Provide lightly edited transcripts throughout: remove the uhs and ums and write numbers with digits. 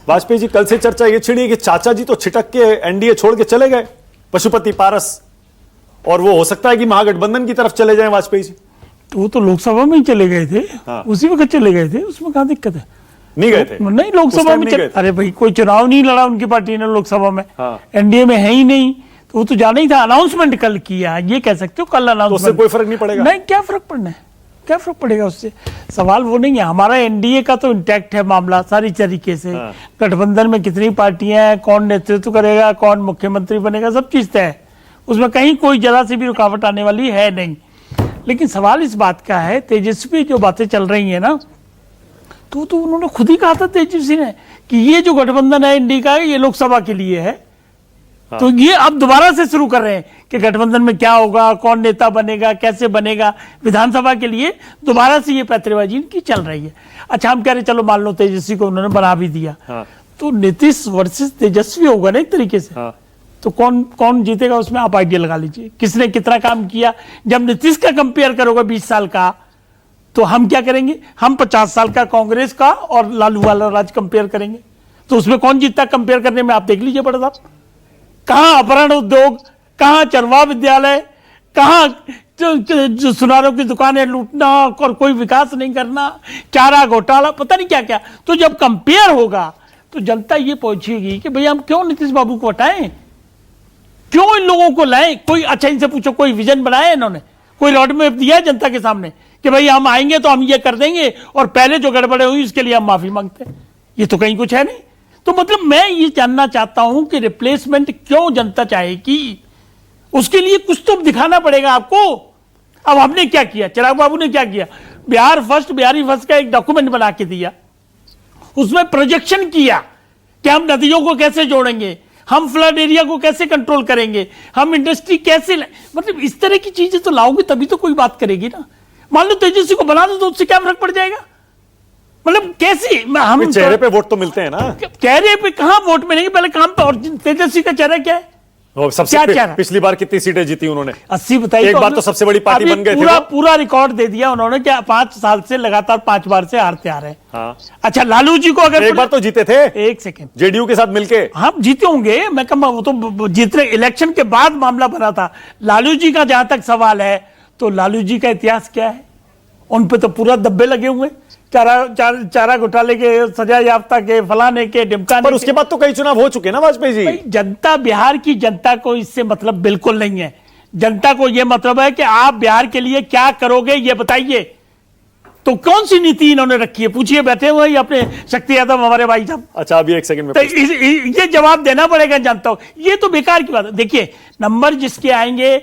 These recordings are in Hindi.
वाजपेयी जी, कल से चर्चा ये छिड़ी कि चाचा जी तो छिटक के एनडीए छोड़ के चले गए, पशुपति पारस, और वो हो सकता है कि महागठबंधन की तरफ चले जाएं वाजपेयी जी। तो वो तो लोकसभा में ही चले गए थे। हाँ। उसी वक्त चले गए थे, उसमें कहाँ दिक्कत है? नहीं गए थे? नहीं, लोकसभा में अरे भाई कोई चुनाव नहीं लड़ा उनकी पार्टी ने लोकसभा में। हाँ। एनडीए में है ही नहीं, तो वो तो जाना ही था। अनाउंसमेंट कल किया, ये कह सकते हो, कल अनाउंसमेंट। तो उससे कोई फर्क नहीं पड़ेगा? नहीं, क्या फर्क पड़ना है, क्या फर्क पड़ेगा उससे? सवाल वो नहीं है। हमारा एनडीए का तो इंटैक्ट है मामला सारी तरीके से। हाँ। गठबंधन में कितनी पार्टियां हैं, कौन नेतृत्व करेगा, कौन मुख्यमंत्री बनेगा, सब चीज तय है। उसमें कहीं कोई जरा सी भी रुकावट आने वाली है नहीं। लेकिन सवाल इस बात का है, तेजस्वी जो बातें चल रही है ना, तो उन्होंने खुद ही कहा था तेजस्वी ने कि ये जो गठबंधन है एनडीए का, ये लोकसभा के लिए है। हाँ। तो ये अब दोबारा से शुरू कर रहे हैं कि गठबंधन में क्या होगा, कौन नेता बनेगा, कैसे बनेगा, विधानसभा के लिए दोबारा से ये पैतरेबाजी इनकी चल रही है। अच्छा, हम कह रहे चलो मान लो तेजस्वी को उन्होंने बना भी दिया। हाँ। तो नीतीश वर्सेस तेजस्वी होगा ना एक तरीके से। हाँ। तो कौन जीतेगा उसमें आप आइडिया लगा लीजिए, किसने कितना काम किया। जब नीतीश का कंपेयर करोगे 20 साल का, तो हम क्या करेंगे? हम 50 साल का कांग्रेस का और लालू वाला राज कंपेयर करेंगे, तो उसमें कौन जीतता कंपेयर करने में? आप देख लीजिए बड़ा साहब, कहां अपहरण उद्योग, कहां चरवा विद्यालय, कहां जो सुनारों की दुकानें लूटना और कोई विकास नहीं करना, चारा घोटाला, पता नहीं क्या क्या। तो जब कंपेयर होगा तो जनता ये पहुंचेगी कि भैया हम क्यों नीतीश बाबू को हटाएं, क्यों इन लोगों को लाएं। कोई अच्छा इनसे पूछो, कोई विजन बनाया इन्होंने, कोई रोड मैप दिया है जनता के सामने कि भाई हम आएंगे तो हम ये कर देंगे और पहले जो गड़बड़े हुई उसके लिए हम माफी मांगते हैं? ये तो कहीं कुछ है नहीं। तो मतलब मैं ये जानना चाहता हूं कि रिप्लेसमेंट क्यों जनता चाहेगी, उसके लिए कुछ तो दिखाना पड़ेगा आपको। अब हमने क्या किया, चिराग बाबू ने क्या किया? बिहारी फर्स्ट का एक डॉक्यूमेंट बना के दिया, उसमें प्रोजेक्शन किया कि हम नदियों को कैसे जोड़ेंगे, हम फ्लड एरिया को कैसे कंट्रोल करेंगे, हम इंडस्ट्री कैसे मतलब इस तरह की चीजें तो लाओगे तभी तो कोई बात करेगी ना। मान लो तेजस्वी को बना दो तो उससे क्या फर्क पड़ जाएगा? मतलब कैसे? हम चेहरे पे वोट तो मिलते हैं ना। चेहरे पे कहां वोट मिलेंगे, पहले काम पे। और तेजस्वी का चेहरा क्या है? सबसे पिछली बार कितनी सीटें जीती उन्होंने? 80 बताइए। एक बार तो सबसे बड़ी पार्टी बन गए थे। पूरा रिकॉर्ड दे दिया उन्होंने क्या 5 साल से लगातार 5 बार से हारते आ रहे हैं। हाँ। अच्छा, लालू जी को अगर एक बार तो जीते थे, एक सेकेंड, जेडीयू के साथ मिलके। हाँ जीते होंगे, मैं कहूँ वो तो जीतने इलेक्शन के बाद मामला बना था। लालू जी का जहां तक सवाल है, तो लालू जी का इतिहास क्या है? उन पे तो पूरा दब्बे लगे हुए, चारा घोटाले के, सजा याफ्ता के, फलाने के, ढिमकाने। पर उसके बाद तो कई चुनाव हो चुके ना वाजपेयी जी। जनता, बिहार की जनता को इससे मतलब बिल्कुल नहीं है। जनता को यह मतलब है कि आप बिहार के लिए क्या करोगे ये बताइए। तो कौन सी नीति इन्होंने रखी है? पूछिए, बैठे हुए हैं अपने शक्ति यादव हमारे भाई साहब। अच्छा, अभी एक सेकंड में तो ये जवाब देना पड़ेगा जनता को। ये तो बेकार की बात है। देखिए, नंबर जिसके आएंगे,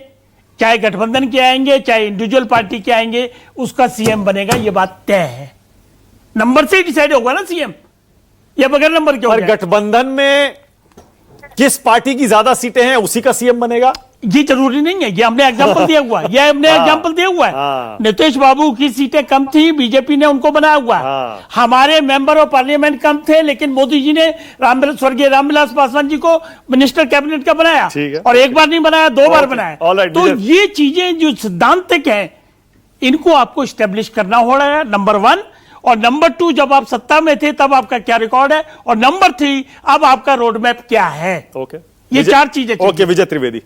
चाहे गठबंधन के आएंगे चाहे इंडिविजुअल पार्टी के आएंगे, उसका सीएम बनेगा, ये बात तय है। नंबर से ही डिसाइड होगा ना सीएम, या बगैर नंबर के? और गठबंधन में किस पार्टी की ज्यादा सीटें हैं उसी का सीएम बनेगा, ये जरूरी नहीं है। ये हमने एग्जांपल दिया हुआ है, ये हमने एग्जांपल दिया हुआ है। नीतीश बाबू की सीटें कम थी, बीजेपी ने उनको बनाया हुआ है। हमारे मेंबर ऑफ पार्लियामेंट कम थे, लेकिन मोदी जी ने स्वर्गीय रामविलास पासवान जी को मिनिस्टर कैबिनेट का बनाया, और एक बार नहीं बनाया, 2 बार बनाया। तो ये चीजें जो सिद्धांतिक है, इनको आपको स्टेब्लिश करना हो रहा है, नंबर 1। और नंबर 2, जब आप सत्ता में थे तब आपका क्या रिकॉर्ड है, और नंबर 3, अब आपका रोड मैप क्या है। ओके, ये 4 चीजें। ओके, विजय त्रिवेदी।